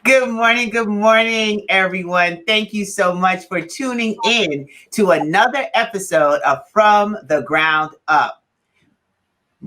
Good morning, everyone. Thank you so much for tuning in to another episode of From the Ground Up.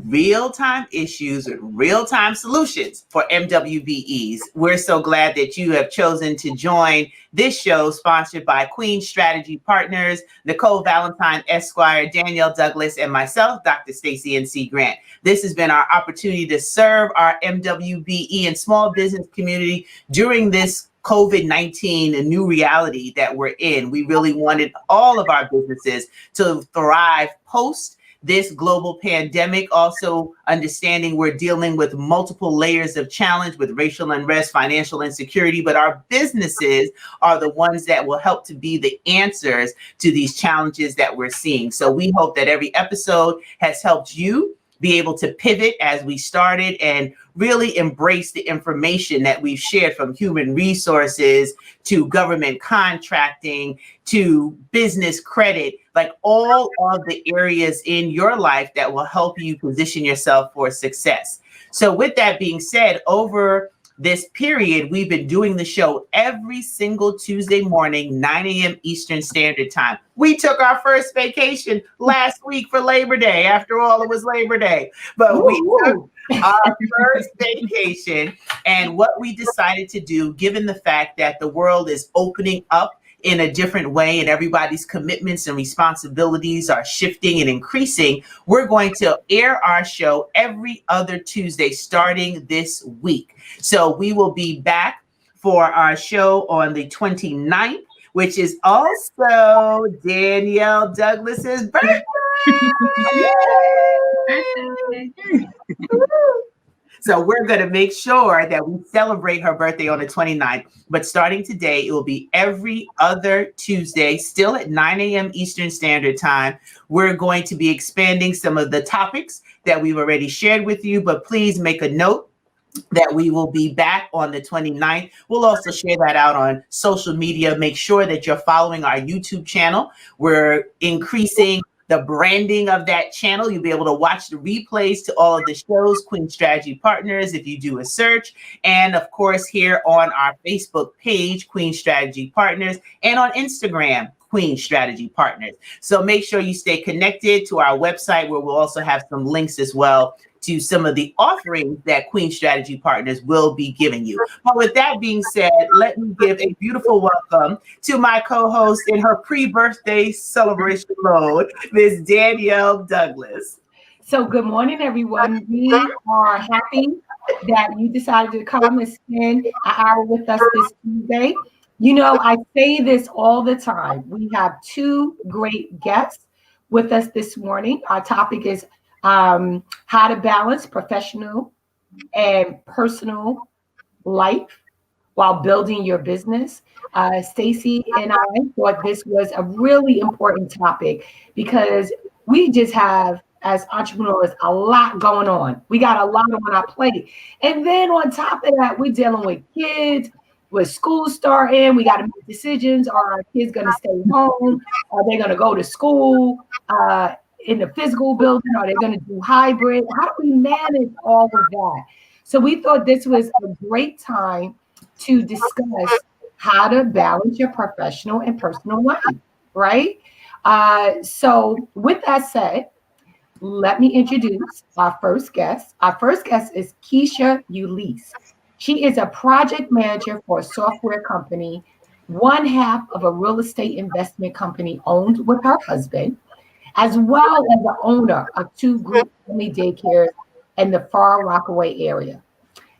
Real-time issues with real-time solutions for MWBEs. We're so glad that you have chosen to join this show sponsored by Queen Strategy Partners, Nicole Valentine, Esquire, Danielle Douglas, and myself, Dr. Stacie N.C. Grant. This has been our opportunity to serve our MWBE and small business community during this COVID-19, a new reality that we're in. We really wanted all of our businesses to thrive post this global pandemic, also understanding we're dealing with multiple layers of challenge with racial unrest, financial insecurity, but our businesses are the ones that will help to be the answers to these challenges that we're seeing. So we hope that every episode has helped you be able to pivot as we started and really embrace the information that we've shared, from human resources to government contracting to business credit, like all of the areas in your life that will help you position yourself for success. So with that being said, over this period, we've been doing the show every single Tuesday morning, 9 a.m. Eastern Standard Time. We took our first vacation last week for Labor Day. After all, it was Labor Day. But we took our first vacation. And what we decided to do, given the fact that the world is opening up in a different way and everybody's commitments and responsibilities are shifting and increasing, we're going to air our show every other Tuesday starting this week. So we will be back for our show on the 29th, which is also Danielle Douglas's birthday. So we're going to make sure that we celebrate her birthday on the 29th. But starting today, it will be every other Tuesday, still at 9 a.m. Eastern Standard Time. We're going to be expanding some of the topics that we've already shared with you, but please make a note that we will be back on the 29th. We'll also share that out on social media. Make sure that you're following our YouTube channel. We're increasing the branding of that channel. You'll be able to watch the replays to all of the shows, Queen Strategy Partners, if you do a search. And of course, here on our Facebook page, Queen Strategy Partners, and on Instagram, Queen Strategy Partners. So make sure you stay connected to our website, where we'll also have some links as well to some of the offerings that Queen Strategy Partners will be giving you. But with that being said, let me give a beautiful welcome to my co-host in her pre-birthday celebration mode, Ms. Danielle Douglas. So good morning, everyone. We are happy that you decided to come and spend an hour with us this Tuesday. You know, I say this all the time. We have two great guests with us this morning. Our topic is how to balance professional and personal life while building your business. Stacie and I thought this was a really important topic because we just have, as entrepreneurs, a lot going on. We got a lot on our plate. And then on top of that, we're dealing with kids, with school starting. We got to make decisions. Are our kids going to stay home? Are they going to go to school in the physical building? Are they going to do hybrid? How do we manage all of that? So we thought this was a great time to discuss how to balance your professional and personal life, right? So with that said, let me introduce our first guest. Our first guest is Kisha Ulysse. She is a project manager for a software company, one half of a real estate investment company owned with her husband, as well as the owner of two group family daycares in the Far Rockaway area.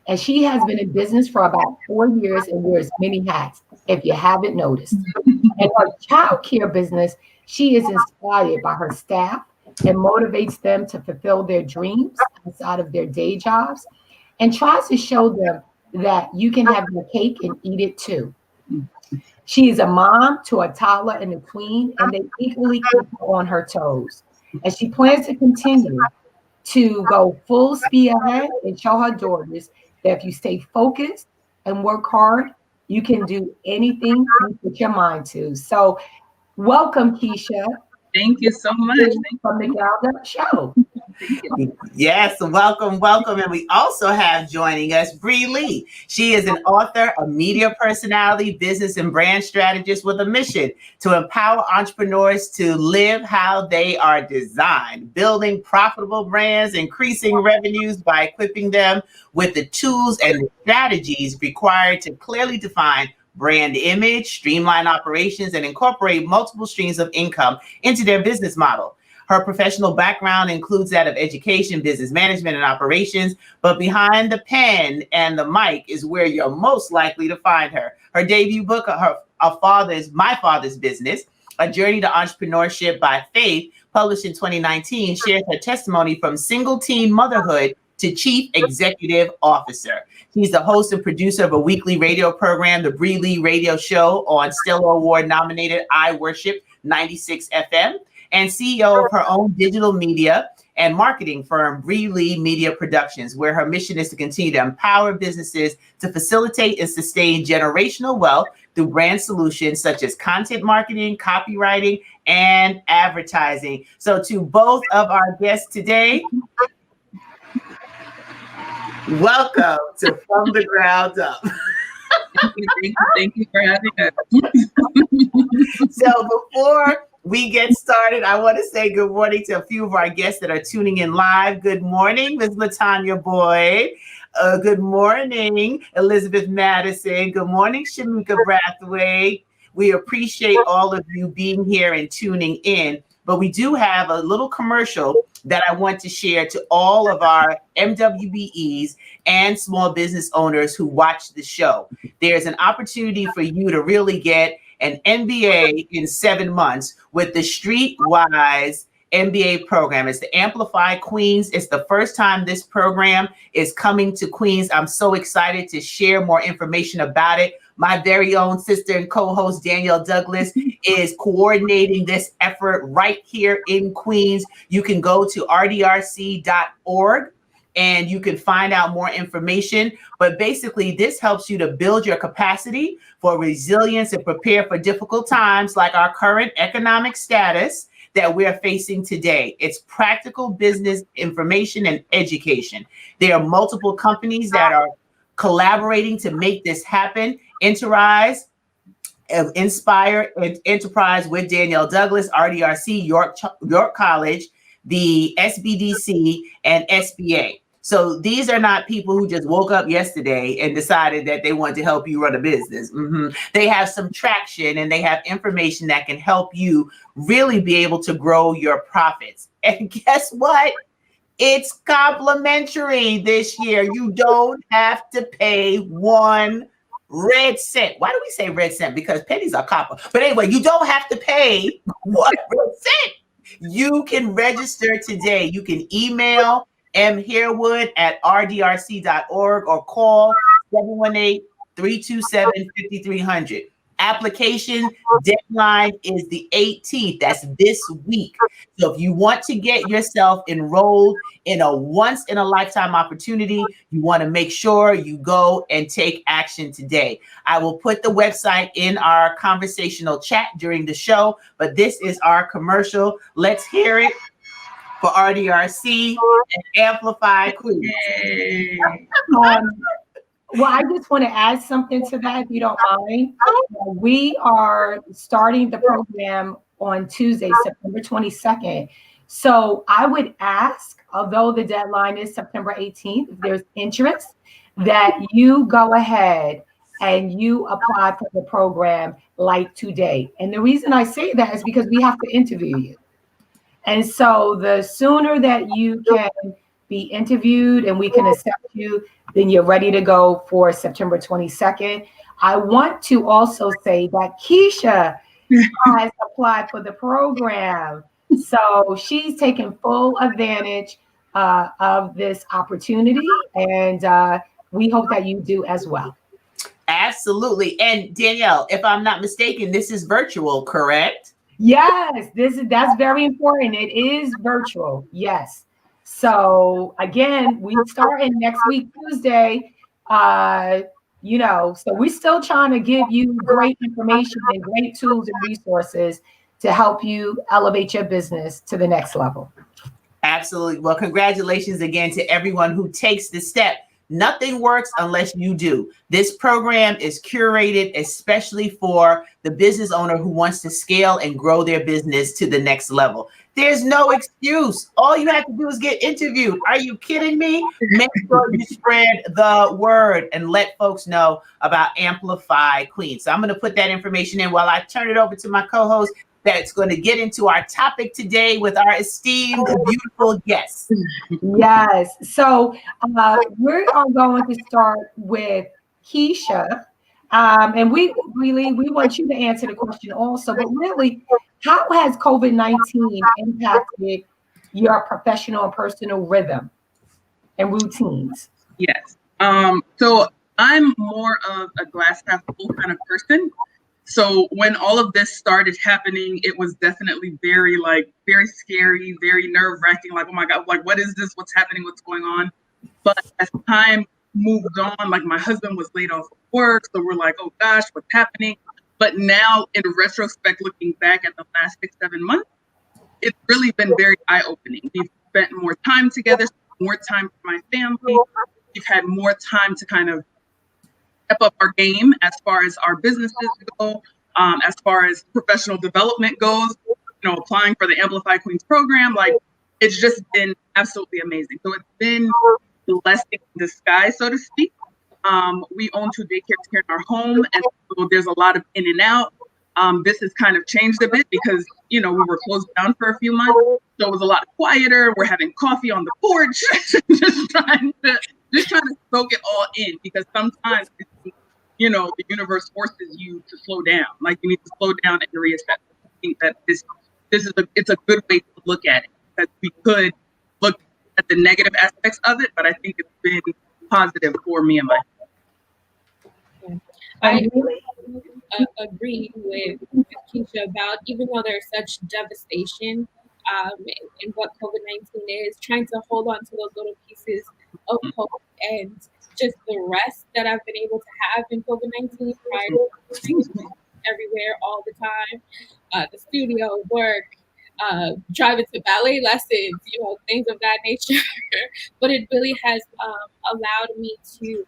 And she has been in business for about 4 years and wears many hats, if you haven't noticed. In her child care business, she is inspired by her staff and motivates them to fulfill their dreams outside of their day jobs, and tries to show them that you can have your cake and eat it too. She is a mom to a toddler and a tween, and they equally keep her on her toes. And she plans to continue to go full speed ahead and show her daughters that if you stay focused and work hard, you can do anything you put your mind to. So welcome, Kisha. Thank you so much. From the Ground Up Show. Yes, welcome, welcome. And we also have joining us Bri Lee. She is an author, a media personality, business and brand strategist with a mission to empower entrepreneurs to live how they are designed, building profitable brands, increasing revenues by equipping them with the tools and the strategies required to clearly define brand image, streamline operations, and incorporate multiple streams of income into their business model. Her professional background includes that of education, business management, and operations, but behind the pen and the mic is where you're most likely to find her. Her debut book, My Father's Business, A Journey to Entrepreneurship by Faith, published in 2019, shares her testimony from single teen motherhood to chief executive officer. She's the host and producer of a weekly radio program, the Bri Lee Radio Show, on Stellar Award nominated I Worship 96 FM. And CEO of her own digital media and marketing firm, Bri Lee Media Productions, where her mission is to continue to empower businesses to facilitate and sustain generational wealth through brand solutions such as content marketing, copywriting, and advertising. So to both of our guests today, welcome to From the Ground Up. Thank you for having us. So before we get started, I want to say good morning to a few of our guests that are tuning in live. Good morning, Ms. LaTanya Boyd. Good morning, Elizabeth Madison. Good morning, Shamika Brathwaite. We appreciate all of you being here and tuning in. But we do have a little commercial that I want to share to all of our MWBEs and small business owners who watch the show. There's an opportunity for you to really get an MBA in 7 months with the Streetwise MBA program. It's the Amplify Queens. It's the first time this program is coming to Queens. I'm so excited to share more information about it. My very own sister and co-host Danielle Douglas is coordinating this effort right here in Queens. You can go to rdrc.org and you can find out more information. But basically, this helps you to build your capacity for resilience and prepare for difficult times like our current economic status that we're facing today. It's practical business information and education. There are multiple companies that are collaborating to make this happen. Inspire Enterprise with Danielle Douglas, RDRC, York College, the SBDC, and SBA. So these are not people who just woke up yesterday and decided that they want to help you run a business. They have some traction and they have information that can help you really be able to grow your profits. And guess what? It's complimentary this year. You don't have to pay 1 red cent. Why do we say red cent? Because pennies are copper. But anyway, you don't have to pay 1 red cent. You can register today. You can email mharewood@rdrc.org or call 718-327-5300. Application deadline is the 18th. That's this week. So if you want to get yourself enrolled in a once in a lifetime opportunity, you want to make sure you go and take action today. I will put the website in our conversational chat during the show, but this is our commercial. Let's hear it for RDRC and Amplify Queens. Well, I just want to add something to that, if you don't mind. We are starting the program on Tuesday, September 22nd. So I would ask, although the deadline is September 18th, if there's interest, that you go ahead and you apply for the program like today. And the reason I say that is because we have to interview you. And so the sooner that you can be interviewed and we can accept you, then you're ready to go for September 22nd. I want to also say that Kisha has applied for the program. So she's taken full advantage of this opportunity. And we hope that you do as well. Absolutely. And Danielle, if I'm not mistaken, this is virtual, correct? Yes, that's very important. It is virtual. Yes. So again, we start in next week, Tuesday. So we're still trying to give you great information and great tools and resources to help you elevate your business to the next level. Absolutely. Well, congratulations again to everyone who takes the step. Nothing works unless you do. This program is curated especially for the business owner who wants to scale and grow their business to the next level. There's no excuse. All you have to do is get interviewed. Are you kidding me? Make sure you spread the word and let folks know about Amplify Queen. So I'm going to put that information in while I turn it over to my co-host that's going to get into our topic today with our esteemed, beautiful guests. Yes. So we are going to start with Kisha. And we want you to answer the question also, but really, how has COVID-19 impacted your professional and personal rhythm and routines? Yes. So I'm more of a glass half full kind of person. So when all of this started happening, it was definitely very scary, very nerve-wracking. Like, oh my God, like, what is this? What's happening? What's going on? But as time moved on, like my husband was laid off work. So we're like, oh gosh, what's happening? But now in retrospect, looking back at the last 6-7 months, it's really been very eye-opening. We've spent more time together, more time for my family. We've had more time to kind of step up our game as far as our businesses go, as far as professional development goes, applying for the Amplify Queens program. Like, it's just been absolutely amazing. So it's been a blessing in disguise, so to speak. We own 2 daycares here in our home, and so there's a lot of in and out. This has kind of changed a bit because, we were closed down for a few months. So it was a lot quieter. We're having coffee on the porch, just trying to soak it all in, because sometimes, the universe forces you to slow down. Like, you need to slow down and reassess. I think that it's a good way to look at it, because we could look at the negative aspects of it, but I think it's been positive for me and my. I agree with Kisha about, even though there's such devastation in what COVID-19 is, trying to hold on to those little pieces of hope and just the rest that I've been able to have in COVID-19 prior to everywhere all the time, the studio, work, driving to ballet lessons, things of that nature. But it really has allowed me to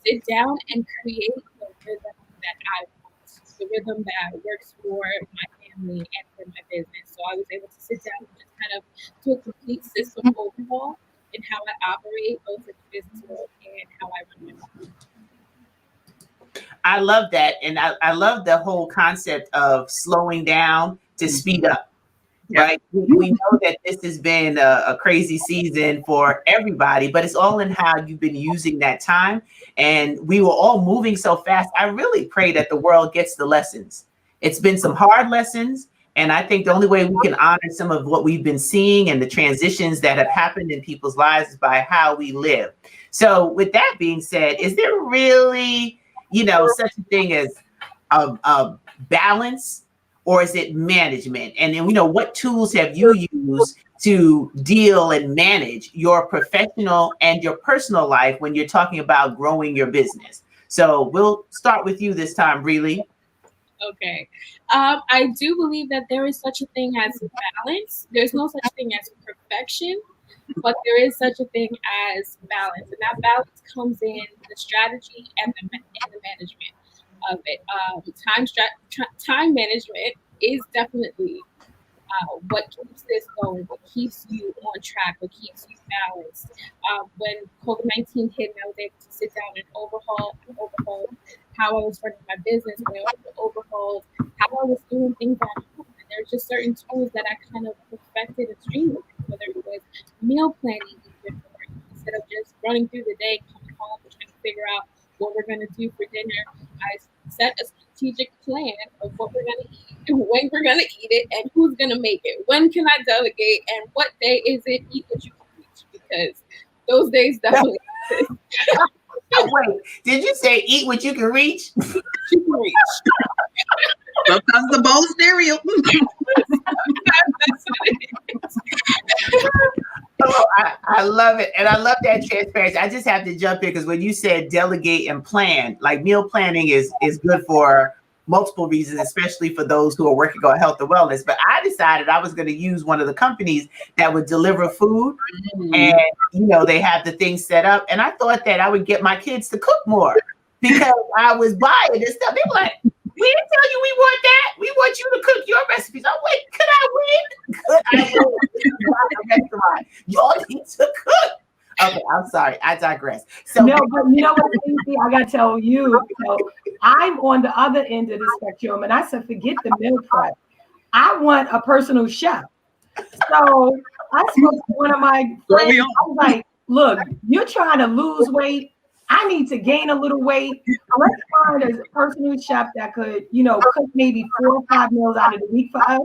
sit down and create the rhythm that I want, the rhythm that works for my family and for my business. So I was able to sit down and just kind of do a complete system overhaul in how I operate, both in the business world and how I run my business. I love that. And I love the whole concept of slowing down to speed up. Right. We know that this has been a crazy season for everybody, but it's all in how you've been using that time. And we were all moving so fast. I really pray that the world gets the lessons. It's been some hard lessons. And I think the only way we can honor some of what we've been seeing and the transitions that have happened in people's lives is by how we live. So with that being said, is there really, such a thing as a balance? Or is it management? And then, what tools have you used to deal and manage your professional and your personal life when you're talking about growing your business? So we'll start with you this time, Bri Lee. Okay. I do believe that there is such a thing as balance. There's no such thing as perfection, but there is such a thing as balance. And that balance comes in the strategy and the management of it. Time management is definitely what keeps this going, what keeps you on track, what keeps you balanced. When COVID-19 hit, I was able to sit down and overhaul how I was running my business, when I overhauled how I was doing things at home. And there's just certain tools that I kind of perfected and streamlined, whether it was meal planning, instead of just running through the day, coming home, and trying to figure out what we're going to do for dinner. I set a strategic plan of what we're going to eat and when we're going to eat it and who's going to make it. When can I delegate and what day is it? Eat what you can reach, because those days definitely exist. Wait, did you say eat what you can reach? You can reach. Sometimes the bowl of cereal. That's what it is. Oh, I love it. And I love that transparency. I just have to jump in because when you said delegate and plan, like meal planning is good for multiple reasons, especially for those who are working on health and wellness. But I decided I was going to use one of the companies that would deliver food. And, you know, they have the things set up. And I thought that I would get my kids to cook more because I was buying this stuff. They were like, we didn't tell you we want that. We want you to cook your recipes. I'm like, could I win? Could I win? Restaurant. Y'all need to cook. Okay, I'm sorry. I digress. So no, but you know what, Stacie, I gotta tell you, so I'm on the other end of the spectrum, and I said, forget the meal prep. I want a personal chef. So I spoke to one of my friends. I was like, look, you're trying to lose weight. I need to gain a little weight. Let's find a personal chef that could, you know, cook maybe 4 or 5 meals out of the week for us,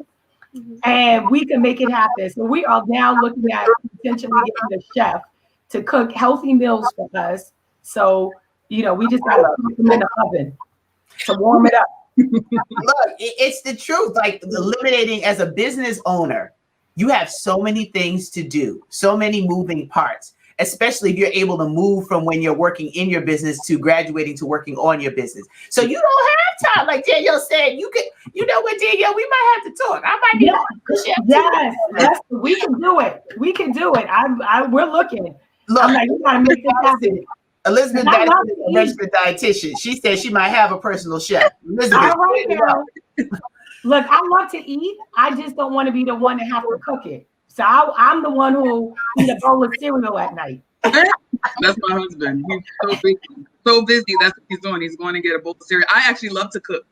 and we can make it happen. So we are now looking at potentially getting a chef to cook healthy meals for us. So, you know, we just got to put them in the oven to warm it up. Look, it's the truth. Like eliminating as a business owner, you have so many things to do, so many moving parts, especially if you're able to move from when you're working in your business to graduating to working on your business. So you don't have time. Like Danielle said, you could, you know what, Danielle, we might have to talk. I might be yes, we can do it. We can do it. We're looking. Look, I'm like, we gotta make this happen. Elizabeth Dyson is a registered dietitian. She said she might have a personal chef. Elizabeth, all right, now. Look, I love to eat. I just don't want to be the one to have to cook it. So I'm the one who eat a bowl of cereal at night. That's my husband. He's so busy. That's what he's doing. He's going to get a bowl of cereal. I actually love to cook.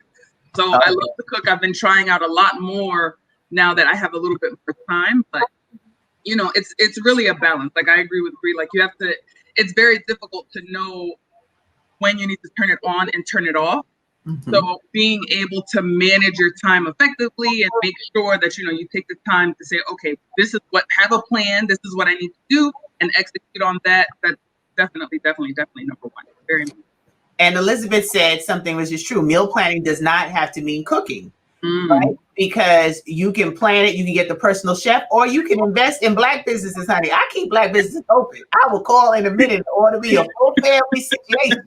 So I love to cook. I've been trying out a lot more now that I have a little bit more time, but you know, it's really a balance. Like I agree with Bri. Like you have to, it's very difficult to know when you need to turn it on and turn it off. So being able to manage your time effectively and make sure that, you know, you take the time to say, okay, this is what, have a plan. This is what I need to do and execute on that. That's definitely number one. Very important. And Elizabeth said something which is true. Meal planning does not have to mean cooking, right? Because you can plan it, you can get the personal chef, or you can invest in Black businesses, honey. I keep Black businesses open. I will call in a minute in order to be a full family situation.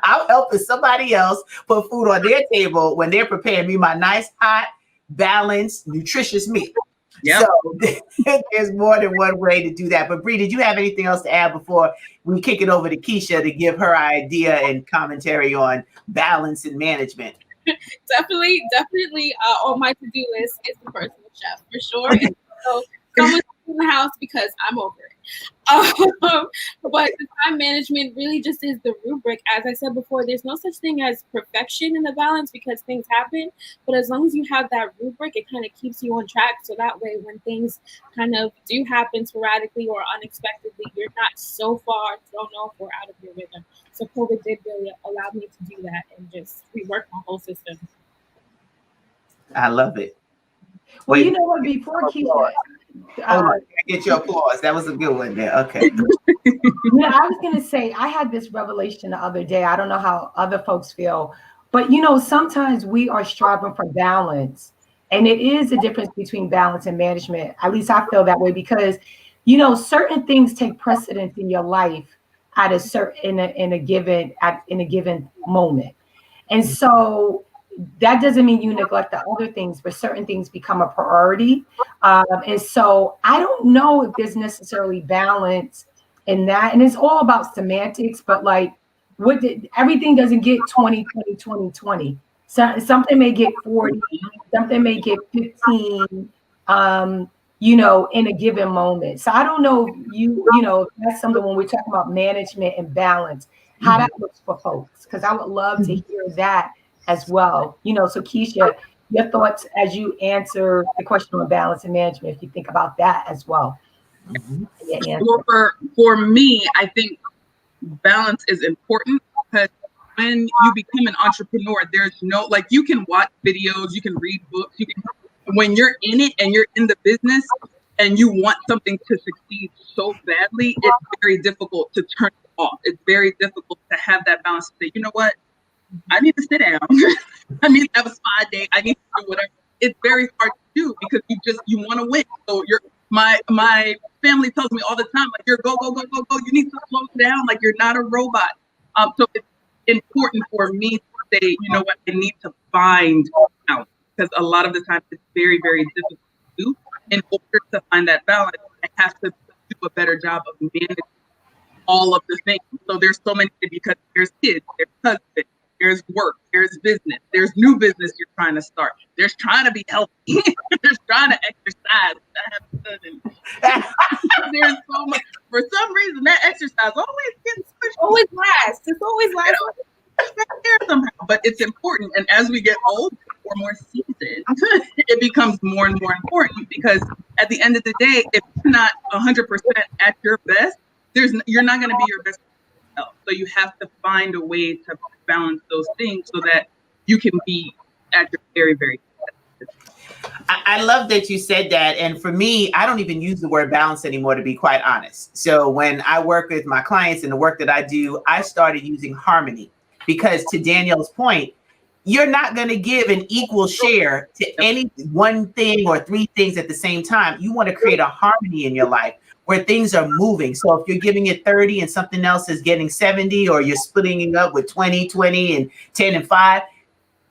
I'm helping somebody else put food on their table when they're preparing me my nice, hot, balanced, nutritious meal. Yep. So there's more than one way to do that. But Bri, did you have anything else to add before we kick it over to Kisha to give her idea and commentary on balance and management? Definitely on my to-do list is the personal chef for sure. So someone's in the house because I'm over it. But the time management really just is the rubric. As I said before, there's no such thing as perfection in the balance because things happen. But as long as you have that rubric, it kind of keeps you on track. So that way, when things kind of do happen sporadically or unexpectedly, you're not so far thrown off or out of your rhythm. So COVID did really allow me to do that and just rework my whole system. I love it. Well, you know what? Before Kisha, get your applause. That was a good one there. Okay. Yeah, I was gonna say I had this revelation the other day. I don't know how other folks feel, but you know, sometimes we are striving for balance, and it is a difference between balance and management. At least I feel that way because, you know, certain things take precedence in your life at a certain in a given moment, and so that doesn't mean you neglect the other things, but certain things become a priority. And so I don't know if there's necessarily balance in that. And it's all about semantics, but like everything doesn't get 20, 20, 20, 20. So something may get 40, something may get 15, you know, in a given moment. So I don't know if you know, that's something when we're talking about management and balance, how that looks for folks, because I would love to hear that as well. You know, so Kisha, your thoughts as you answer the question on balance and management, if you think about that as well. Well, for me, I think balance is important because when you become an entrepreneur, there's no, like, you can watch videos, you can read books, when you're in it and you're in the business and you want something to succeed so badly, it's very difficult to turn it off. It's very difficult to have that balance to say, you know what? I need to sit down. I need to have a spa day. I need to do whatever. It's very hard to do because you want to win. So my family tells me all the time, like, you're go. You need to slow down. Like, you're not a robot. So it's important for me to say, you know what, I need to find out, because a lot of the time it's very, very difficult to do. In order to find that balance, I have to do a better job of managing all of the things. So there's so many, because there's kids, there's husband, there's work, there's business, there's new business you're trying to start, there's trying to be healthy, there's trying to exercise. There's so much. For some reason, that exercise always gets pushed. Always last. It's always last. Somehow, but it's important. And as we get older or more seasoned, it becomes more and more important, because at the end of the day, if you're not 100% at your best, you're not going to be your best self. So you have to find a way to balance those things so that you can be at your very, very best. I love that you said that. And for me, I don't even use the word balance anymore, to be quite honest. So when I work with my clients and the work that I do, I started using harmony, because to Danielle's point, you're not going to give an equal share to any one thing or three things at the same time. You want to create a harmony in your life where things are moving. So if you're giving it 30 and something else is getting 70, or you're splitting it up with 20 and 10 and 5,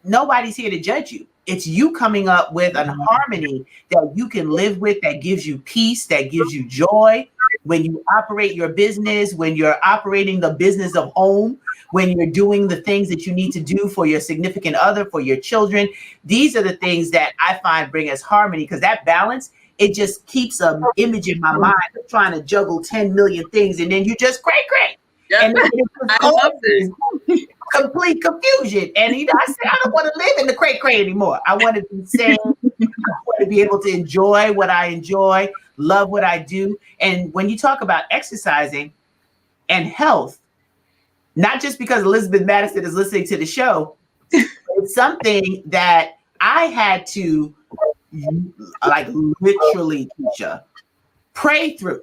nobody's here to judge you. It's you coming up with a harmony that you can live with, that gives you peace, that gives you joy. When you operate your business, when you're operating the business of home, when you're doing the things that you need to do for your significant other, for your children, these are the things that I find bring us harmony, because that balance, it just keeps an image in my mind of trying to juggle 10 million things, and then you just cray. Yep. And then I love this. Complete confusion. And I said, I don't want to live in the cray anymore. I want to be sane. I want to be able to enjoy what I enjoy, love what I do. And when you talk about exercising and health, not just because Elizabeth Madison is listening to the show, it's something that I had to, like, literally, Kisha, pray through.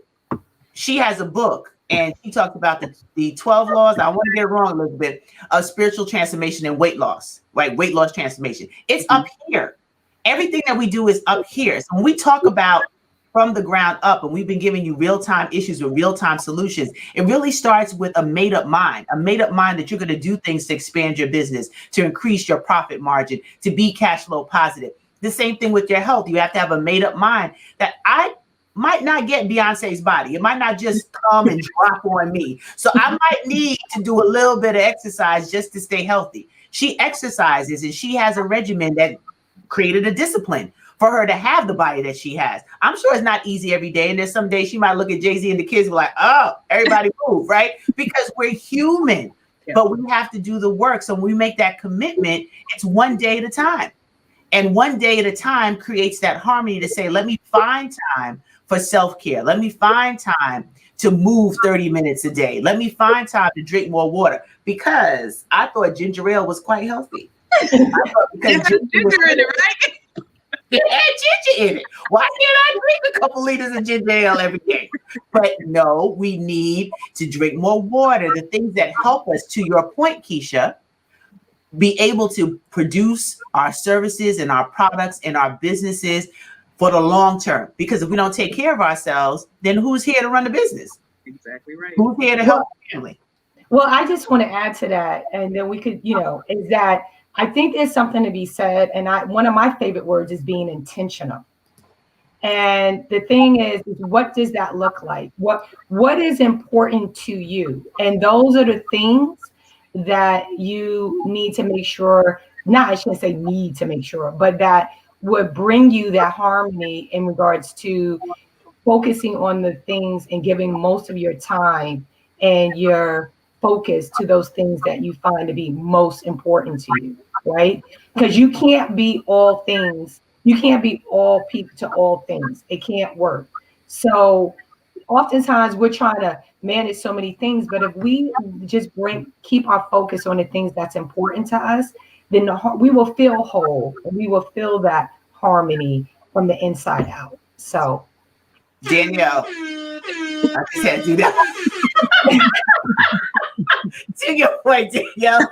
She has a book, and she talks about the 12 laws. I want to get it wrong, Elizabeth, of spiritual transformation and weight loss, right? Weight loss transformation. It's up here. Everything that we do is up here. So when we talk about from the ground up, and we've been giving you real-time issues with real-time solutions, it really starts with a made-up mind that you're going to do things to expand your business, to increase your profit margin, to be cash flow positive. The same thing with your health. You have to have a made-up mind that I might not get Beyonce's body. It might not just come and drop on me. So I might need to do a little bit of exercise just to stay healthy. She exercises, and she has a regimen that created a discipline for her to have the body that she has. I'm sure it's not easy every day. And there's some days she might look at Jay-Z and the kids and be like, oh, everybody move, right? Because we're human, but we have to do the work. So when we make that commitment, it's one day at a time. And one day at a time creates that harmony to say, let me find time for self-care. Let me find time to move 30 minutes a day. Let me find time to drink more water, because I thought ginger ale was quite healthy. Because ginger in it, right? It had ginger in it. Why can't I drink a couple liters of ginger ale every day? But no, we need to drink more water. The things that help us, to your point, Kisha, be able to produce our services and our products and our businesses for the long term. Because if we don't take care of ourselves, then who's here to run the business? Exactly right. Who's here to help the family? Well, I just want to add to that, and then we could, is that I think there's something to be said, and one of my favorite words is being intentional. And the thing is what does that look like? What is important to you? And those are the things that you need to make sure, I shouldn't say need to make sure, but that would bring you that harmony in regards to focusing on the things and giving most of your time and your focus to those things that you find to be most important to you, right? Because you can't be all things. You can't be all people to all things. It can't work. So oftentimes we're trying to manage so many things, but if we just keep our focus on the things that's important to us, then we will feel whole, and we will feel that harmony from the inside out. So, Danielle, I just had to do that. To your point, Danielle,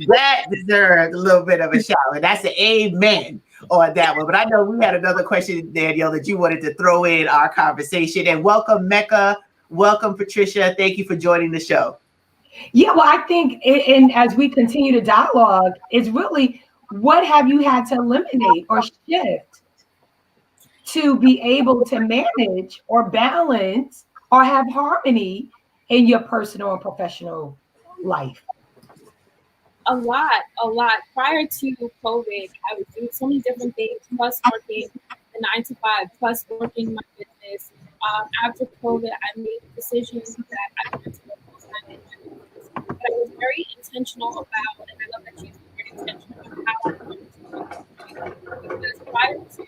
that deserved a little bit of a shout, and that's an amen on that one. But I know we had another question, Danielle, that you wanted to throw in our conversation. And welcome, Mecca. Welcome, Patricia. Thank you for joining the show. Yeah, well, I think, and as we continue to dialogue, it's really what have you had to eliminate or shift to be able to manage or balance or have harmony in your personal and professional life? A lot, a lot. Prior to COVID, I was doing so many different things, plus working the 9 to 5, plus working my business. After COVID, I made decisions that I wanted to work full time in my business. But I was very intentional about, and I love that you used the word intentional, about how I wanted to do it. Because prior to,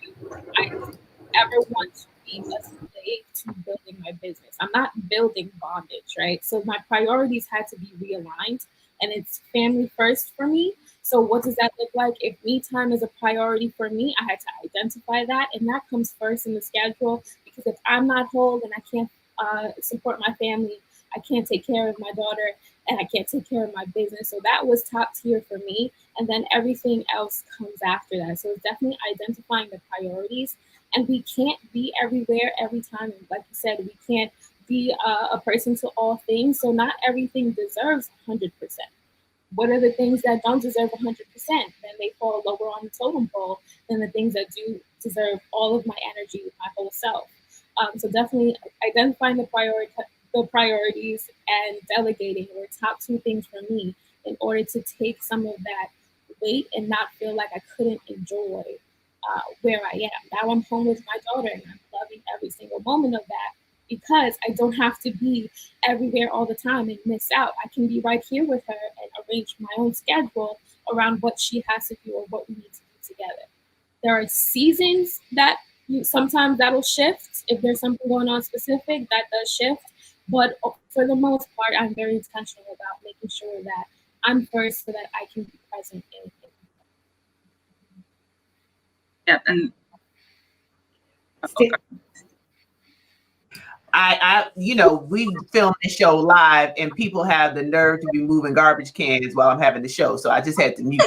I didn't ever want to be a slave to building my business. I'm not building bondage, right? So my priorities had to be realigned, and it's family first for me. So what does that look like? If me time is a priority for me, I had to identify that, and that comes first in the schedule. Because if I'm not whole and I can't support my family, I can't take care of my daughter, and I can't take care of my business. So that was top tier for me, and then everything else comes after that. So it's definitely identifying the priorities, and we can't be everywhere every time. Like you said, we can't be a person to all things. So not everything deserves 100%. What are the things that don't deserve 100%? Then they fall lower on the totem pole than the things that do deserve all of my energy, my whole self. So definitely identifying the priorities and delegating were top two things for me in order to take some of that weight and not feel like I couldn't enjoy where I am. Now I'm home with my daughter, and I'm loving every single moment of that because I don't have to be everywhere all the time and miss out. I can be right here with her and arrange my own schedule around what she has to do or what we need to do together. There are seasons that sometimes that'll shift. If there's something going on specific, that does shift. But for the most part, I'm very intentional about making sure that I'm first so that I can be present in. Yeah, and we film this show live, and people have the nerve to be moving garbage cans while I'm having the show, so I just had to mute.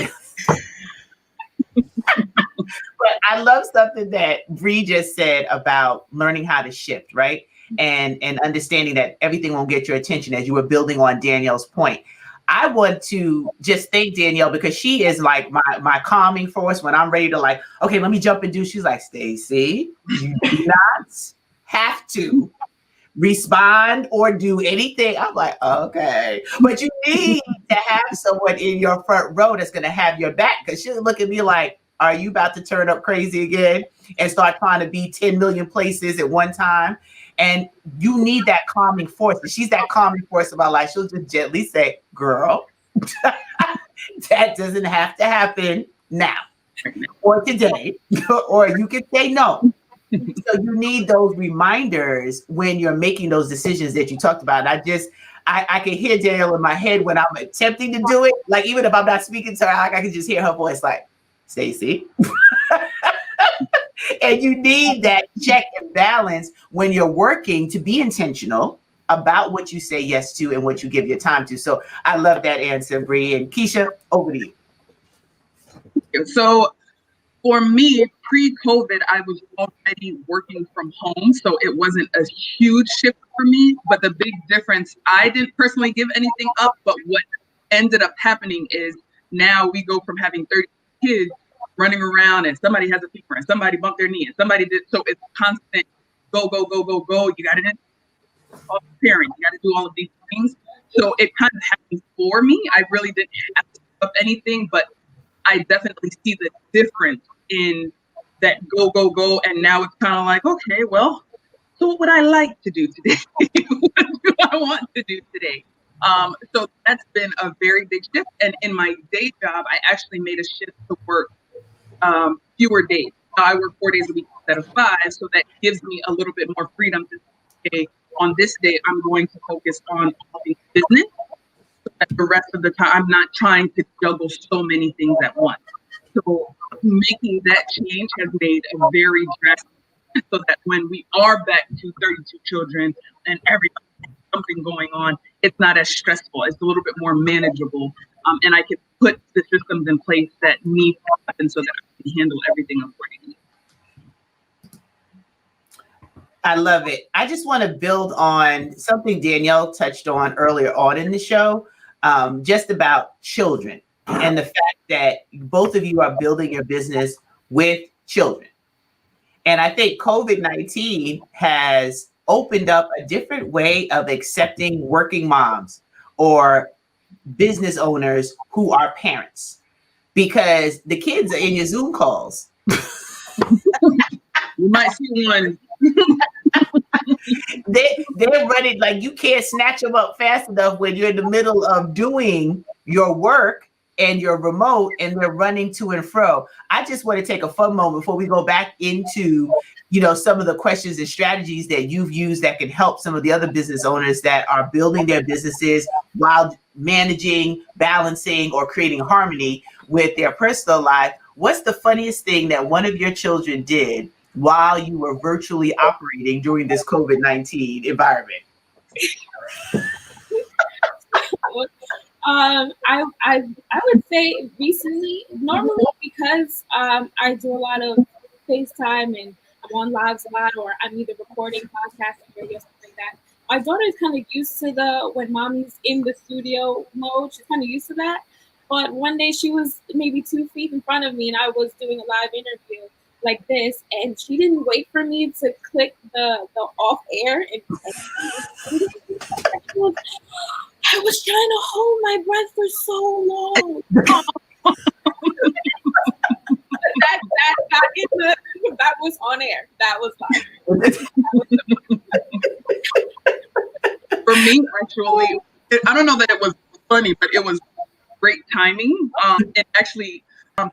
But I love something that Bri just said about learning how to shift, right? And understanding that everything won't get your attention, as you were building on Danielle's point. I want to just thank Danielle because she is like my calming force when I'm ready to like, okay, let me jump and do. She's like, Stacie, you do not have to respond or do anything. I'm like, okay. But you need to have someone in your front row that's going to have your back, because she'll look at me like, are you about to turn up crazy again and start trying to be 10 million places at one time? And you need that calming force. And she's that calming force of my life. She'll just gently say, girl, that doesn't have to happen now or today, or you can say no. So you need those reminders when you're making those decisions that you talked about. And I can hear Danielle in my head when I'm attempting to do it. Like, even if I'm not speaking to her, I can just hear her voice like, Stacie. And you need that check and balance when you're working to be intentional about what you say yes to and what you give your time to. So I love that answer, Bri. And Kisha, over to you. So for me, pre-COVID, I was already working from home, so it wasn't a huge shift for me. But the big difference, I didn't personally give anything up, but what ended up happening is now we go from having 30 kids running around, and somebody has a fever, and somebody bumped their knee, and somebody did. So it's constant go, go, go, go, go. You got it, all preparing. You got to do all of these things. So it kind of happened for me. I really didn't have to give up anything, but I definitely see the difference in that go, go, go. And now it's kind of like, okay, well, so what would I like to do today? What do I want to do today? So that's been a very big shift. And in my day job, I actually made a shift to work fewer days. Now I work 4 days a week instead of 5, so that gives me a little bit more freedom to say, on this day, I'm going to focus on all things business. So that the rest of the time, I'm not trying to juggle so many things at once. So making that change has made a very drastic, so that when we are back to 32 children and everybody has something going on, it's not as stressful. It's a little bit more manageable. And I can put the systems in place that need to happen so that I can handle everything accordingly. I love it. I just want to build on something Danielle touched on earlier on in the show, just about children and the fact that both of you are building your business with children. And I think COVID-19 has opened up a different way of accepting working moms or business owners who are parents, because the kids are in your Zoom calls. You might see one. They're running, like, you can't snatch them up fast enough when you're in the middle of doing your work and you're remote and they're running to and fro. I just want to take a fun moment before we go back into, some of the questions and strategies that you've used that can help some of the other business owners that are building their businesses while managing, balancing, or creating harmony with their personal life. What's the funniest thing that one of your children did while you were virtually operating during this COVID-19 environment? I would say recently, normally because I do a lot of FaceTime and I'm on lives a lot, or I'm either recording podcasts or radio, stuff like that. My daughter is kind of used to when mommy's in the studio mode. She's kind of used to that. But one day she was maybe 2 feet in front of me and I was doing a live interview like this, and she didn't wait for me to click the off air. And I was trying to hold my breath for so long. That was on air. That was fine. For me, actually, I don't know that it was funny, but it was great timing. And actually,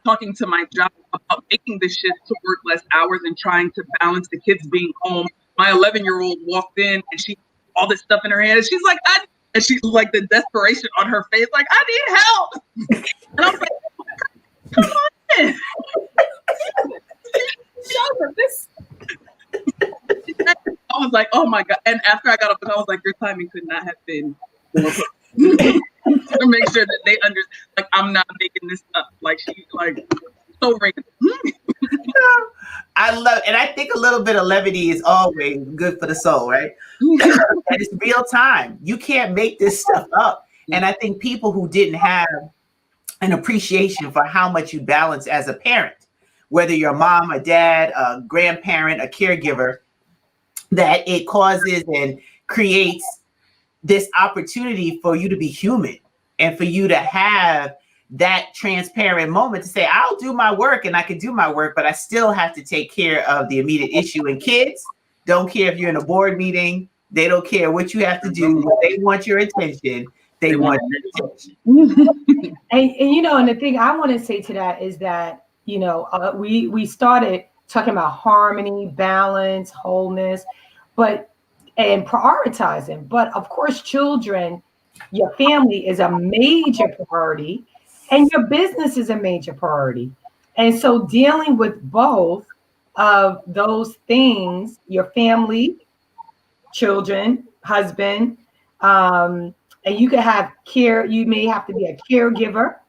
talking to my job about making the shift to work less hours and trying to balance the kids being home. My 11-year-old walked in and she all this stuff in her hand. And she's like, and she's like the desperation on her face, like, I need help. And I was like, come on in. I was like, oh my God. And after I got up, I was like, your timing could not have been more to make sure that they understand, like, I'm not making this up. Like, she's like so random. I love, and I think a little bit of levity is always good for the soul, right? And it's real time. You can't make this stuff up. And I think people who didn't have an appreciation for how much you balance as a parent, whether you're a mom, a dad, a grandparent, a caregiver, that it causes and creates this opportunity for you to be human and for you to have that transparent moment to say, I'll do my work and I can do my work, but I still have to take care of the immediate issue. And kids don't care if you're in a board meeting. They don't care what you have to do. They want your attention. They want your attention. And the thing I want to say to that is that, we started talking about harmony, balance, wholeness, and prioritizing. But of course, children, your family is a major priority, and your business is a major priority. And so dealing with both of those things, your family, children, husband, and you could have care, you may have to be a caregiver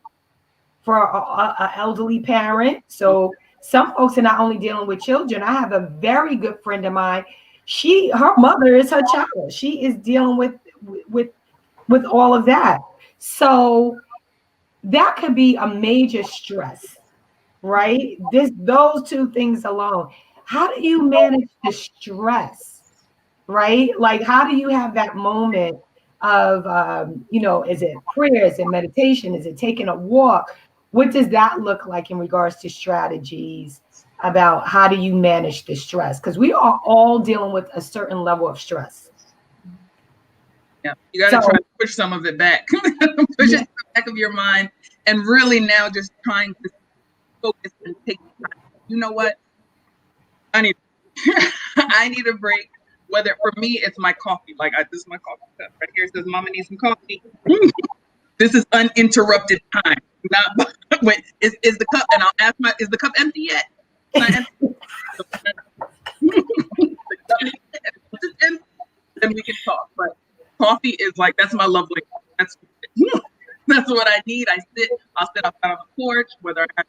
for an elderly parent. So some folks are not only dealing with children. I have a very good friend of mine. Her mother is her child. She is dealing with all of that. So that could be a major stress, right? Those two things alone. How do you manage the stress, right? Like, how do you have that moment of, is it prayer? Is it meditation? Is it taking a walk? What does that look like in regards to strategies about how do you manage the stress? Because we are all dealing with a certain level of stress. Yeah, you got to try to push some of it back. Push it to the back of your mind, and really now just trying to focus and take time. You know what? I need a break. Whether for me, it's my coffee. Like, this is my coffee cup right here. It says, "Mama needs some coffee." This is uninterrupted time. Not wait, is the cup? And I'll ask is the cup empty yet? It's not empty. Then we can talk. But coffee is like, that's my love language. That's what I need. I'll sit outside on the porch, whether I have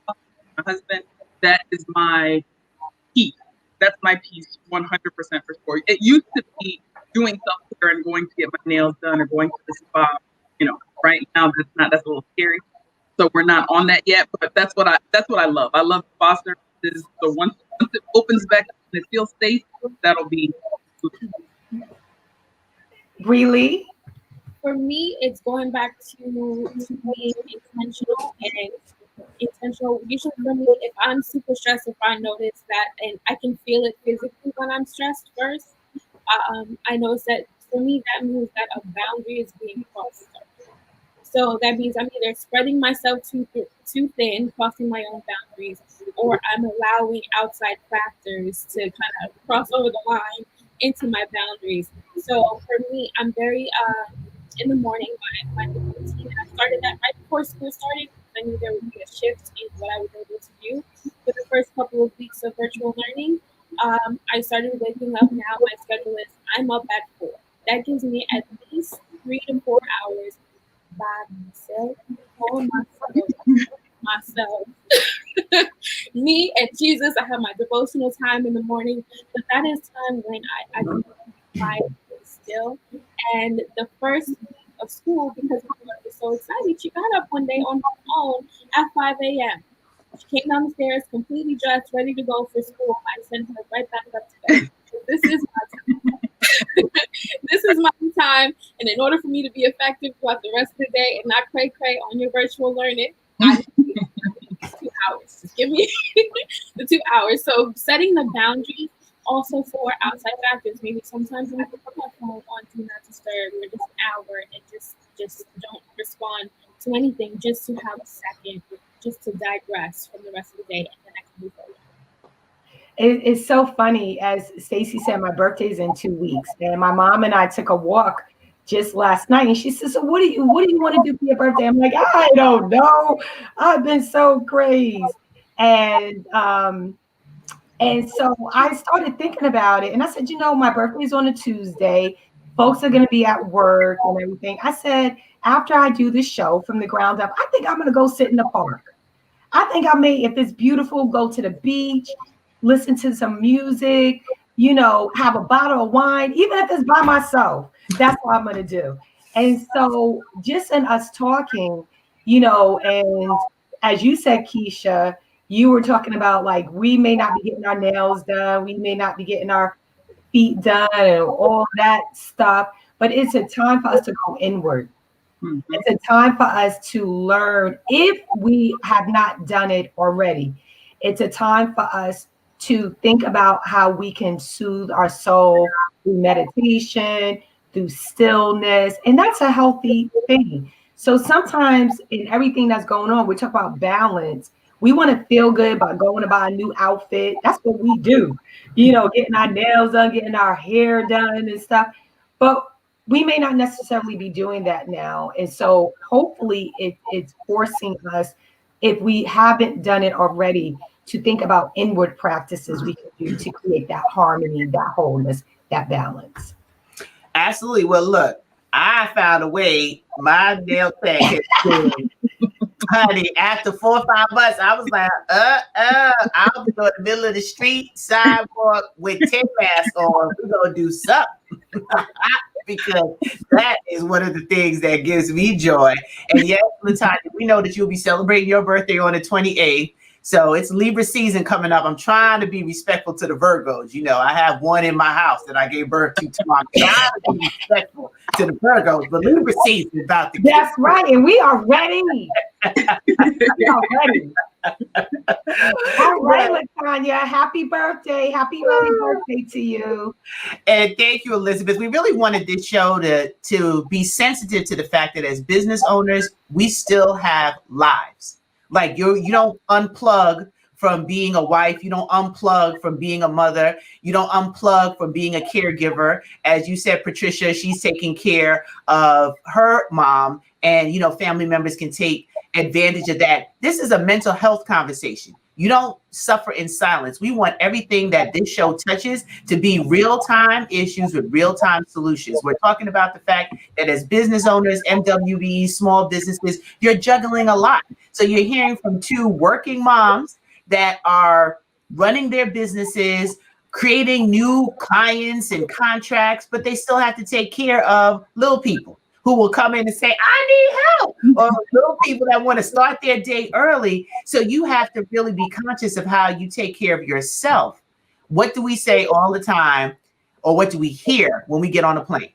my husband. That is my key. that's my piece 100% for sure. It used to be doing self-care and going to get my nails done or going to the spa. Right now that's a little scary. So we're not on that yet, but that's what I love. I love spa services. So once it opens back up and it feels safe, that'll be. Bri Lee? For me, it's going back to being intentional and intentional. Usually for me, if I'm super stressed, if I notice that, and I can feel it physically when I'm stressed first, I notice that for me, that means that a boundary is being crossed. So that means I'm either spreading myself too thin, crossing my own boundaries, or I'm allowing outside factors to kind of cross over the line into my boundaries. So for me, I'm very in the morning, my routine. I started that right before school started. I knew there would be a shift in what I was able to do. For the first couple of weeks of virtual learning, I started waking up. Now my schedule is I'm up at 4. That gives me at least 3 to 4 hours by myself, for myself. Me and Jesus. I have my devotional time in the morning, but that is time when I can quiet still. And the first week of school, because my mother was so excited, she got up one day on her own at 5 a.m. She came down the stairs completely dressed, ready to go for school. I sent her right back up to bed. This is my time. This is my time. And in order for me to be effective throughout the rest of the day and not cray on your virtual learning, I need 2 hours. Just give me the 2 hours. So setting the boundaries also for outside factors. Maybe sometimes when I put my phone on do not disturb for just an hour and just don't respond to anything, just to have a second, just to digress from the rest of the day, and then I can move forward. It's so funny. As Stacie said, my birthday's in 2 weeks, and my mom and I took a walk just last night, and she said, "So what do you want to do for your birthday?" I'm like, "I don't know. I've been so crazy." And so I started thinking about it, and I said, my birthday's on a Tuesday. Folks are going to be at work and everything. I said, after I do this show from the ground up, I think I'm going to go sit in the park. I think I may, if it's beautiful, go to the beach, listen to some music, have a bottle of wine, even if it's by myself. That's what I'm going to do. And so just in us talking, and as you said, Kisha, you were talking about like, we may not be getting our nails done. We may not be getting our feet done and all that stuff, but it's a time for us to go inward. Mm-hmm. It's a time for us to learn if we have not done it already. It's a time for us to think about how we can soothe our soul through meditation, through stillness, and that's a healthy thing. So sometimes in everything that's going on, we talk about balance. We want to feel good by going to buy a new outfit. That's what we do, getting our nails done, getting our hair done and stuff. But we may not necessarily be doing that now. And so hopefully it's forcing us, if we haven't done it already, to think about inward practices we can do to create that harmony, that wholeness, that balance. Absolutely. Well, look, I found a way. My nail tech has been, honey, after 4 or 5 months, I was like, I'll be in the middle of the street, sidewalk with 10 masks on. We're going to do something. Because that is one of the things that gives me joy. And yes, Latanya, we know that you'll be celebrating your birthday on the 28th. So it's Libra season coming up. I'm trying to be respectful to the Virgos. I have one in my house that I gave birth to. I'm trying to be respectful to the Virgos, but Libra season is about to. That's right, and we are ready. We are ready. All right, Latanya, happy birthday. Happy early birthday to you. And thank you, Elizabeth. We really wanted this show to be sensitive to the fact that as business owners, we still have lives. Like you don't unplug from being a wife. You don't unplug from being a mother. You don't unplug from being a caregiver. As you said, Patricia, she's taking care of her mom, and, family members can take advantage of that. This is a mental health conversation. You don't suffer in silence. We want everything that this show touches to be real-time issues with real-time solutions. We're talking about the fact that as business owners, MWBE, small businesses, you're juggling a lot. So you're hearing from 2 working moms that are running their businesses, creating new clients and contracts, but they still have to take care of little people who will come in and say, I need help, or little people that want to start their day early. So you have to really be conscious of how you take care of yourself. What do we say all the time, or what do we hear when we get on a plane?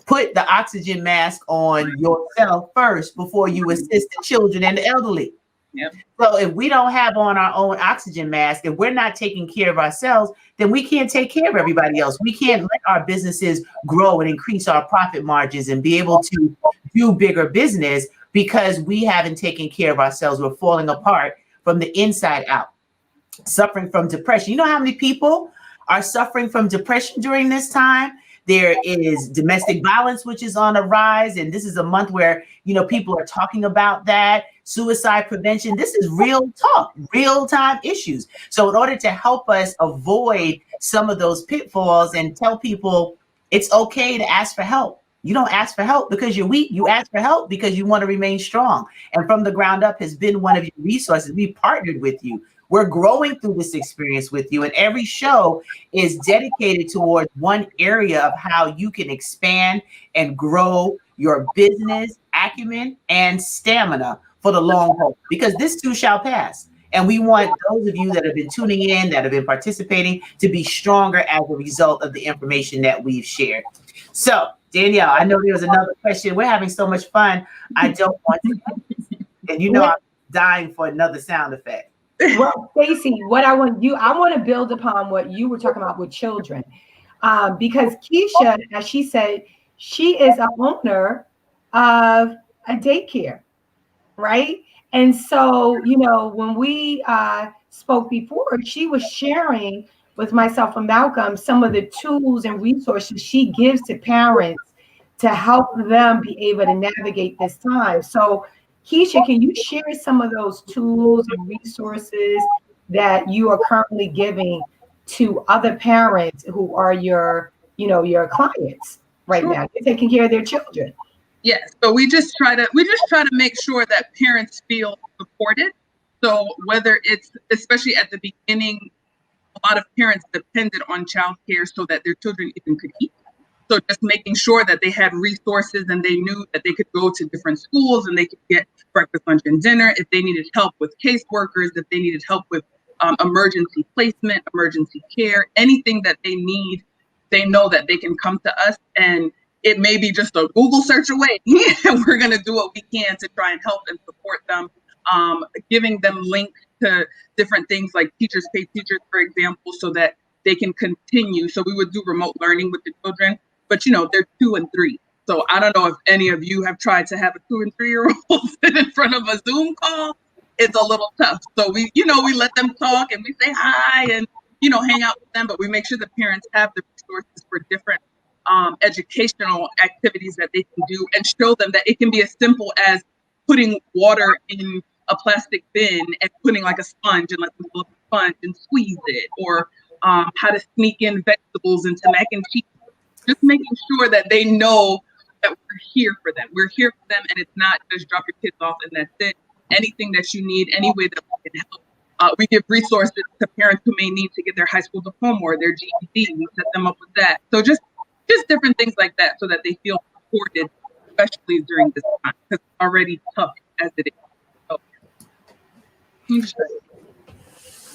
Put the oxygen mask on yourself first before you assist the children and the elderly. Yep. So if we don't have on our own oxygen mask, if we're not taking care of ourselves, then we can't take care of everybody else. We can't let our businesses grow and increase our profit margins and be able to do bigger business because we haven't taken care of ourselves. We're falling apart from the inside out, suffering from depression. You know how many people are suffering from depression during this time? There is domestic violence, which is on a rise. And this is a month where, people are talking about that. Suicide prevention. This is real talk, real time issues. So in order to help us avoid some of those pitfalls and tell people it's okay to ask for help. You don't ask for help because you're weak. You ask for help because you want to remain strong. And From the Ground Up has been one of your resources. We partnered with you. We're growing through this experience with you. And every show is dedicated towards one area of how you can expand and grow your business acumen and stamina for the long haul, because this too shall pass. And we want those of you that have been tuning in, that have been participating, to be stronger as a result of the information that we've shared. So, Danielle, I know there was another question. We're having so much fun. I don't want to. And I'm dying for another sound effect. Well, Stacie, I want to build upon what you were talking about with children, because Kisha, as she said, she is a owner of a daycare, right? And so, when we spoke before, she was sharing with myself and Malcolm some of the tools and resources she gives to parents to help them be able to navigate this time. So, Kisha, can you share some of those tools and resources that you are currently giving to other parents who are your clients right now? They're taking care of their children. Yes. So we just try to make sure that parents feel supported. So whether it's, especially at the beginning, a lot of parents depended on childcare so that their children even could eat. So just making sure that they had resources and they knew that they could go to different schools and they could get breakfast, lunch, and dinner. If they needed help with caseworkers, if they needed help with emergency placement, emergency care, anything that they need, they know that they can come to us, and it may be just a Google search away. And we're going to do what we can to try and help and support them, giving them links to different things like Teachers Pay Teachers, for example, so that they can continue. So we would do remote learning with the children. But, they're 2 and 3. So I don't know if any of you have tried to have a 2 and 3-year-old sit in front of a Zoom call. It's a little tough. So we let them talk and we say hi and, hang out with them. But we make sure the parents have the resources for different educational activities that they can do, and show them that it can be as simple as putting water in a plastic bin and putting like a sponge and let them fill up a sponge and squeeze it, or how to sneak in vegetables into mac and cheese. Just making sure that they know that we're here for them. We're here for them, and it's not just drop your kids off and that's it. Anything that you need, any way that we can help. We give resources to parents who may need to get their high school diploma or their GED. We set them up with that. So just different things like that, so that they feel supported, especially during this time, because it's already tough as it is. So.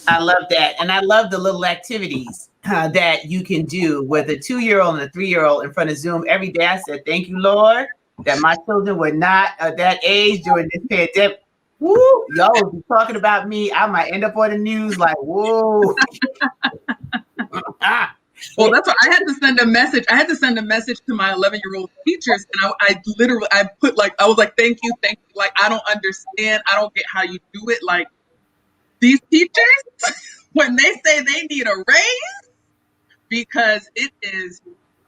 I love that. And I love the little activities that you can do with a 2-year-old and a 3-year-old in front of Zoom every day. I said, thank you, Lord, that my children were not at that age during this pandemic. Woo, y'all will be talking about me. I might end up on the news like, whoa. Well, that's what I had to send a message. I had to send a message to my 11-year-old teachers, and I was like, thank you. Like, I don't understand. I don't get how you do it. Like, these teachers, when they say they need a raise, because it is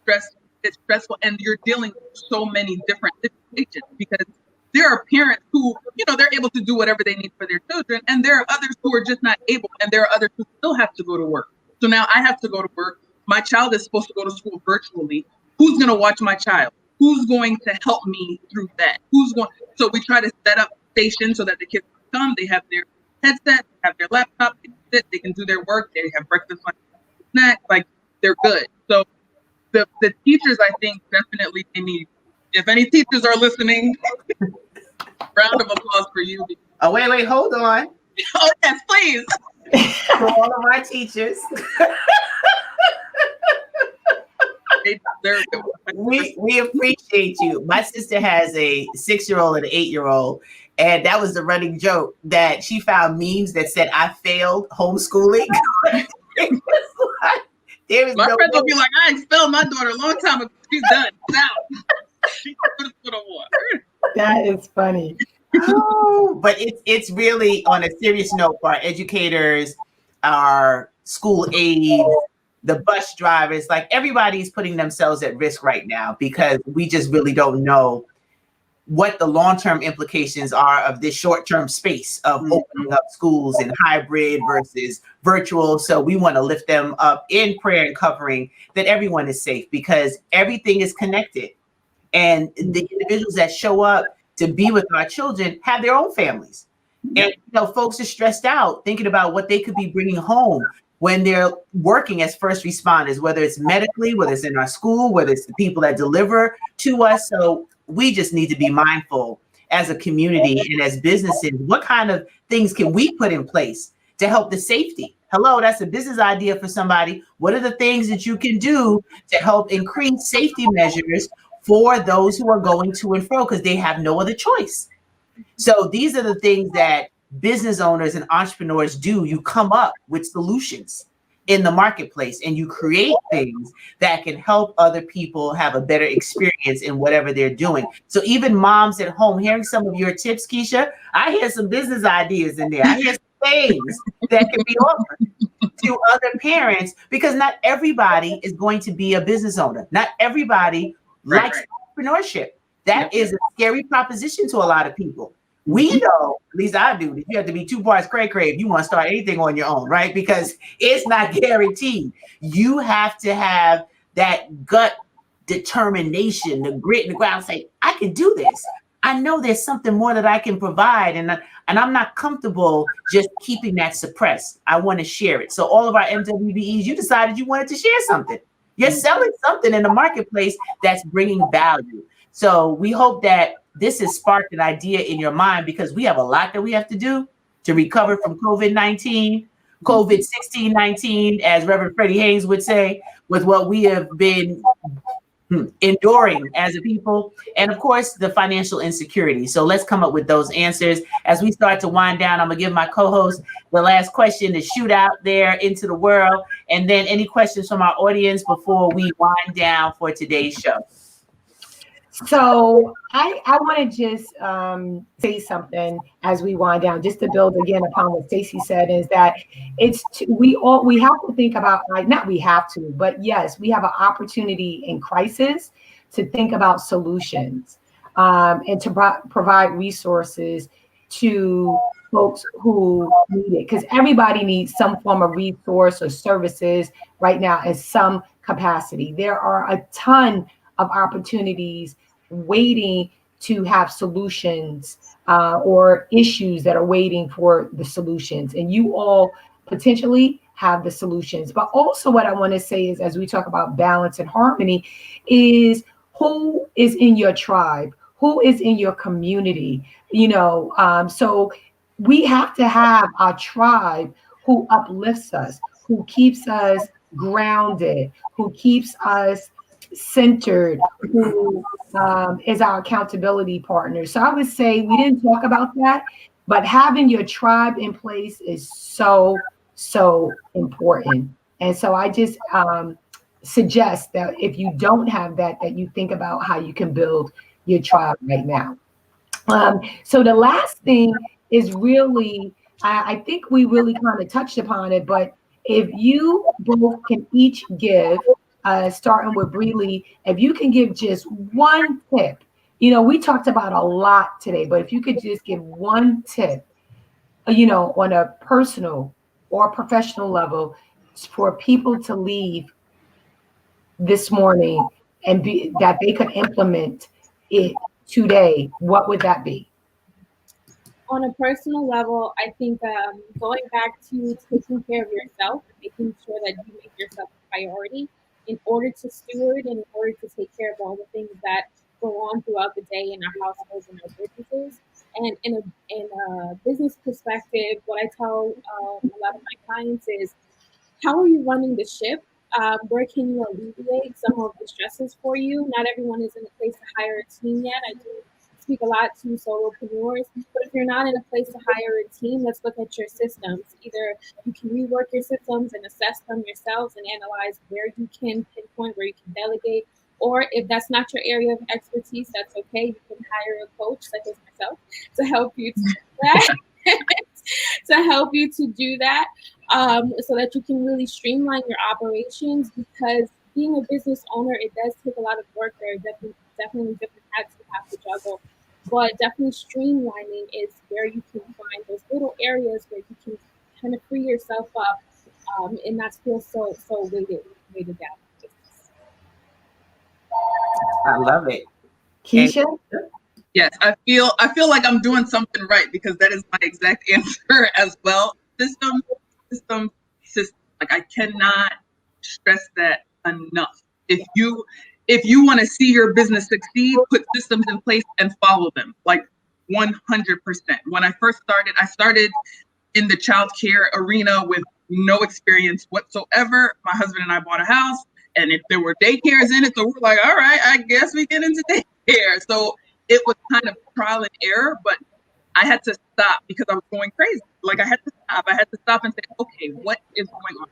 stressful. It's stressful, and you're dealing with so many different situations, because there are parents who, they're able to do whatever they need for their children, and there are others who are just not able, and there are others who still have to go to work. So now I have to go to work. My child is supposed to go to school virtually. Who's going to watch my child? Who's going to help me through that? So we try to set up stations so that the kids come, they have their headset, have their laptop, they can sit, they can do their work, they have breakfast, lunch, snacks, like they're good. So the teachers, I think definitely they need, if any teachers are listening, round of applause for you. Oh, wait, hold on. Oh, yes, please. For all of our teachers. We appreciate you. My sister has a 6-year-old and an 8-year-old, and that was the running joke that she found memes that said I failed homeschooling. My friends will be like, I expelled my daughter a long time ago. She's done. Now she's put a water. That is funny. Oh, but it's really on a serious note for our educators, our school aides, the bus drivers, like everybody's putting themselves at risk right now because we just really don't know what the long-term implications are of this short-term space of opening up schools in hybrid versus virtual. So we want to lift them up in prayer and covering that everyone is safe because everything is connected. And the individuals that show up to be with our children have their own families. And folks are stressed out thinking about what they could be bringing home when they're working as first responders, whether it's medically, whether it's in our school, whether it's the people that deliver to us. So we just need to be mindful as a community and as businesses. What kind of things can we put in place to help the safety? Hello, that's a business idea for somebody. What are the things that you can do to help increase safety measures for those who are going to and fro because they have no other choice? So these are the things that business owners and entrepreneurs do. You come up with solutions in the marketplace and you create things that can help other people have a better experience in whatever they're doing. So even moms at home, hearing some of your tips, Kisha, I hear some business ideas in there. I hear some things that can be offered to other parents because not everybody is going to be a business owner. Not everybody likes entrepreneurship. That is a scary proposition to a lot of people. We know, at least I do, that you have to be 2 parts cray-cray if you want to start anything on your own, right? Because it's not guaranteed. You have to have that gut determination, the grit in the ground, say, I can do this. I know there's something more that I can provide, and I'm not comfortable just keeping that suppressed. I want to share it. So all of our MWBEs, you decided you wanted to share something. You're selling something in the marketplace that's bringing value. So we hope that this has sparked an idea in your mind because we have a lot that we have to do to recover from COVID-19, COVID-16-19, as Reverend Freddie Haynes would say, with what we have been enduring as a people, and of course, the financial insecurity. So let's come up with those answers. As we start to wind down, I'm gonna give my co-host the last question to shoot out there into the world, and then any questions from our audience before we wind down for today's show. So I want to just say something as we wind down, just to build again upon what Stacie said, is that we have to think about, like, not we have to, but yes, we have an opportunity in crisis to think about solutions and to provide resources to folks who need it, because everybody needs some form of resource or services right now in some capacity. There are a ton of opportunities waiting to have solutions or issues that are waiting for the solutions, and you all potentially have the solutions. But also what I want to say is, as we talk about balance and harmony, is who is in your tribe, who is in your community, so we have to have a tribe who uplifts us, who keeps us grounded, who keeps us centered, who is our accountability partner. So I would say we didn't talk about that, but having your tribe in place is so important. And so I just suggest that if you don't have that you think about how you can build your tribe right now. So the last thing is really, I think we really kind of touched upon it, but if you both can each give, starting with Bri Lee, if you can give just one tip. We talked about a lot today, but if you could just give one tip, on a personal or professional level for people to leave this morning and that they could implement it today, what would that be? On a personal level, I think going back to taking care of yourself, making sure that you make yourself a priority in order to steward and in order to take care of all the things that go on throughout the day in our households and our businesses. And in a business perspective, what I tell a lot of my clients is, how are you running the ship? Where can you alleviate some of the stresses for you? Not everyone is in a place to hire a team yet. I do speak a lot to solopreneurs, but if you're not in a place to hire a team, let's look at your systems. Either you can rework your systems and assess them yourselves and analyze where you can pinpoint, where you can delegate, or if that's not your area of expertise, that's okay. You can hire a coach such as myself to help you to do that. To help you to do that, so that you can really streamline your operations, because being a business owner, it does take a lot of work. There are definitely different hats you have to juggle, but definitely streamlining is where you can find those little areas where you can kind of free yourself up, and not feel so weighted down. I love it. Kisha? Yes, I feel like I'm doing something right, because that is my exact answer as well. System. Like, I cannot stress that enough. If you want to see your business succeed, put systems in place and follow them. Like 100%. When I first started, I started in the childcare arena with no experience whatsoever. My husband and I bought a house, and if there were daycares in it, so we're like, all right, I guess we get into daycare. So it was kind of trial and error, but I had to stop because I was going crazy. Like, I had to stop and say, okay, what is going on?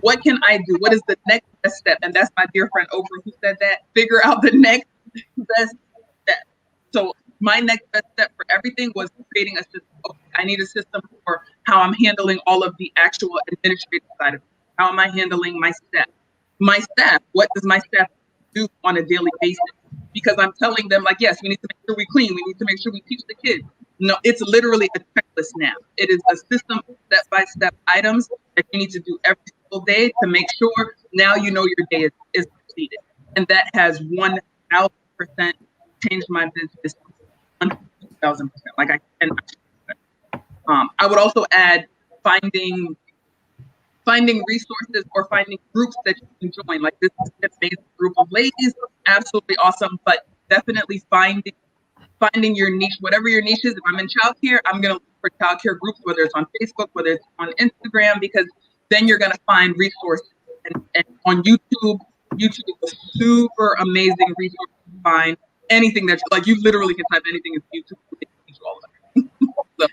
What can I do? What is the next best step? And that's my dear friend Oprah who said that. Figure out the next best step. So my next best step for everything was creating a system. Okay, I need a system for how I'm handling all of the actual administrative side of it. How am I handling my staff? My staff, what does my staff do on a daily basis? Because I'm telling them, like, yes, we need to make sure we clean. We need to make sure we teach the kids. No, it's literally a checklist now. It is a system of step-by-step items that you need to do every single day to make sure now you know your day is completed. And that has 1,000% changed my business 1,000%. Like, I cannot. I would also add finding resources or finding groups that you can join. Like, this is an amazing group of ladies, absolutely awesome, but definitely finding your niche, whatever your niche is. If I'm in childcare, I'm going to look for childcare groups, whether it's on Facebook, whether it's on Instagram, because then you're going to find resources. And on YouTube is a super amazing resource to find anything that you literally can type anything into YouTube and teach you all of that. So.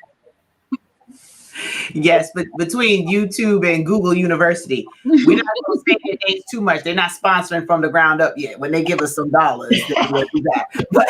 Yes, but between YouTube and Google University, we're not going to say their names too much. They're not sponsoring from the ground up yet. When they give us some dollars, we'll do that. But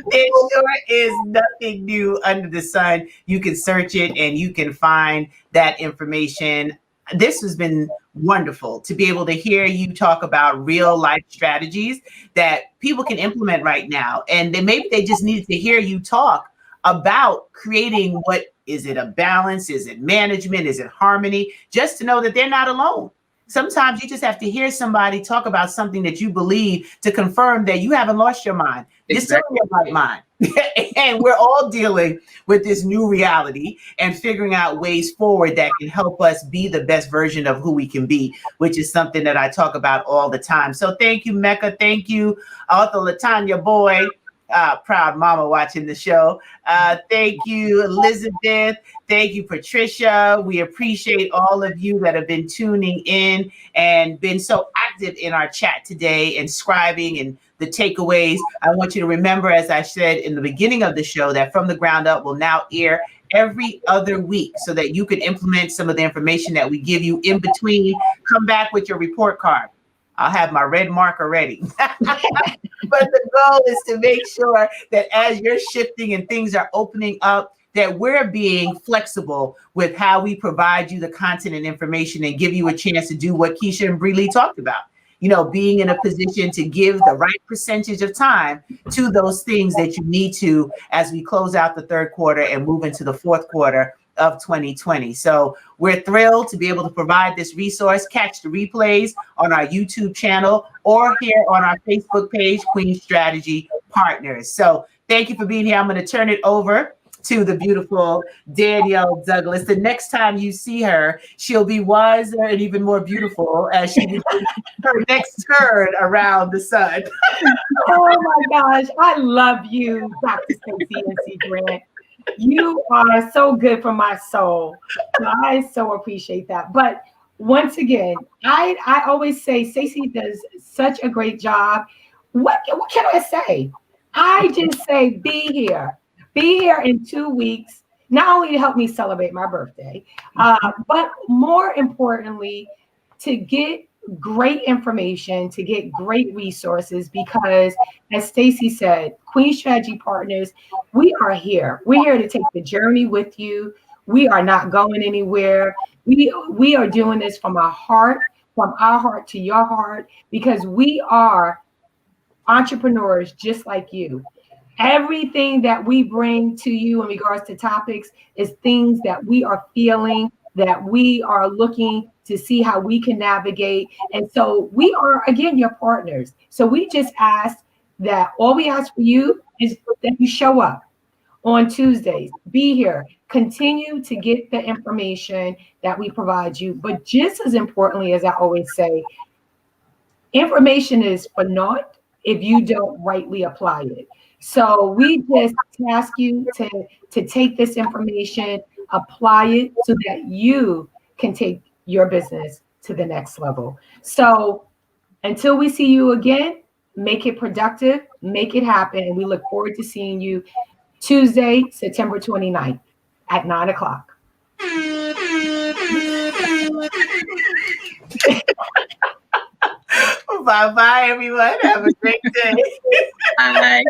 it sure is nothing new under the sun. You can search it and you can find that information. This has been wonderful to be able to hear you talk about real life strategies that people can implement right now. And then maybe they just needed to hear you talk about creating, what is it, a balance? Is it management? Is it harmony? Just to know that they're not alone. Sometimes you just have to hear somebody talk about something that you believe to confirm that you haven't lost your mind. You're still in your right mind. And we're all dealing with this new reality and figuring out ways forward that can help us be the best version of who we can be, which is something that I talk about all the time. So thank you, Mecca. Thank you, Arthur Latanya Boy. Proud mama watching the show. Thank you, Elizabeth. Thank you, Patricia. We appreciate all of you that have been tuning in and been so active in our chat today and scribing and the takeaways. I want you to remember, as I said in the beginning of the show, that From the Ground Up will now air every other week so that you can implement some of the information that we give you in between. Come back with your report card. I'll have my red marker ready. But the goal is to make sure that as you're shifting and things are opening up, that we're being flexible with how we provide you the content and information and give you a chance to do what Kisha and Bri Lee talked about. You know, being in a position to give the right percentage of time to those things that you need to as we close out the third quarter and move into the fourth quarter of 2020. So we're thrilled to be able to provide this resource. Catch the replays on our YouTube channel or here on our Facebook page, Queen Strategy Partners. So Thank you for being here. I'm going to turn it over to the beautiful Danielle Douglas. The next time you see her, she'll be wiser and even more beautiful as she begins her next turn around the sun. Oh my gosh, I love you, Dr. Stacie N.C. Grant. You are so good for my soul. I so appreciate that. But once again, I always say Stacie does such a great job. What can I say? I just say be here. Be here in 2 weeks, not only to help me celebrate my birthday, but more importantly, to get great information, to get great resources, because as Stacie said, Queen Strategy Partners, we are here. We're here to take the journey with you. We are not going anywhere. We are doing this from our heart to your heart, because we are entrepreneurs just like you. Everything that we bring to you in regards to topics is things that we are feeling, that we are looking to see how we can navigate. And so we are, again, your partners. So we just ask that all we ask for you is that you show up on Tuesdays, be here, continue to get the information that we provide you. But just as importantly, as I always say, information is for naught if you don't rightly apply it. So we just ask you to take this information, apply it so that you can take your business to the next level. So until we see you again, make it productive, make it happen. And we look forward to seeing you Tuesday, September 29th at 9 o'clock. Bye-bye, everyone. Have a great day. Bye.